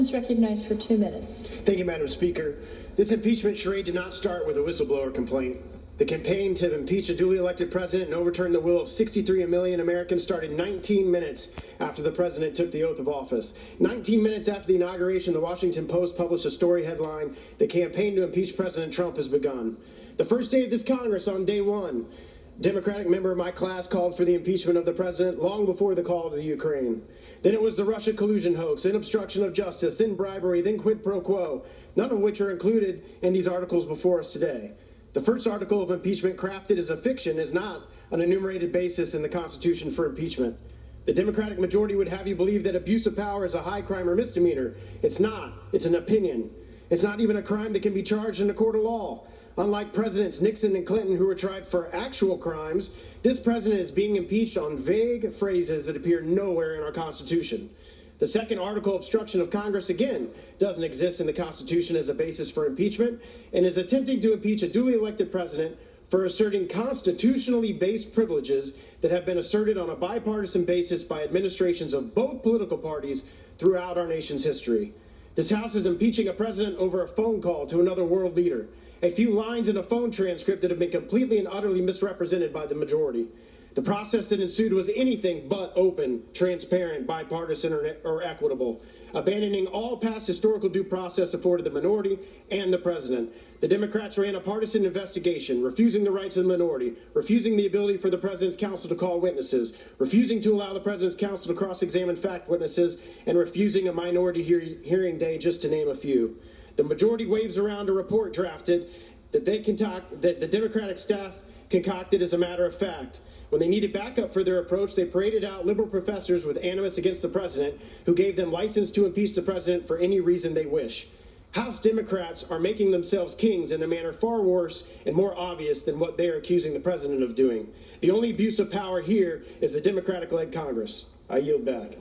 Is recognized for 2 minutes. Thank you, Madam Speaker. This impeachment charade did not start with a whistleblower complaint. The campaign to impeach a duly elected president and overturn the will of 63 million Americans started 19 minutes after the president took the oath of office. 19 minutes after the inauguration, the Washington Post published a story headline, "The campaign to impeach President Trump has begun." The first day of this Congress, on day one, Democratic member of my class called for the impeachment of the president long before the call to the Ukraine. Then it was the Russia collusion hoax, then obstruction of justice, then bribery, then quid pro quo, none of which are included in these articles before us today. The first article of impeachment, crafted as a fiction, is not an enumerated basis in the Constitution for impeachment. The Democratic majority would have you believe that abuse of power is a high crime or misdemeanor. It's not. It's an opinion. It's not even a crime that can be charged in a court of law. Unlike Presidents Nixon and Clinton, who were tried for actual crimes, this president is being impeached on vague phrases that appear nowhere in our Constitution. The second article, obstruction of Congress, again, doesn't exist in the Constitution as a basis for impeachment and is attempting to impeach a duly elected president for asserting constitutionally based privileges that have been asserted on a bipartisan basis by administrations of both political parties throughout our nation's history. This House is impeaching a president over a phone call to another world leader, a few lines in a phone transcript that have been completely and utterly misrepresented by the majority. The process that ensued was anything but open, transparent, bipartisan, or equitable, abandoning all past historical due process afforded the minority and the president. The Democrats ran a partisan investigation, refusing the rights of the minority, refusing the ability for the president's counsel to call witnesses, refusing to allow the president's counsel to cross-examine fact witnesses, and refusing a minority hearing day, just to name a few. The majority waves around a report drafted that the Democratic staff concocted as a matter of fact. When they needed backup for their approach, they paraded out liberal professors with animus against the president who gave them license to impeach the president for any reason they wish. House Democrats are making themselves kings in a manner far worse and more obvious than what they are accusing the president of doing. The only abuse of power here is the Democratic-led Congress. I yield back.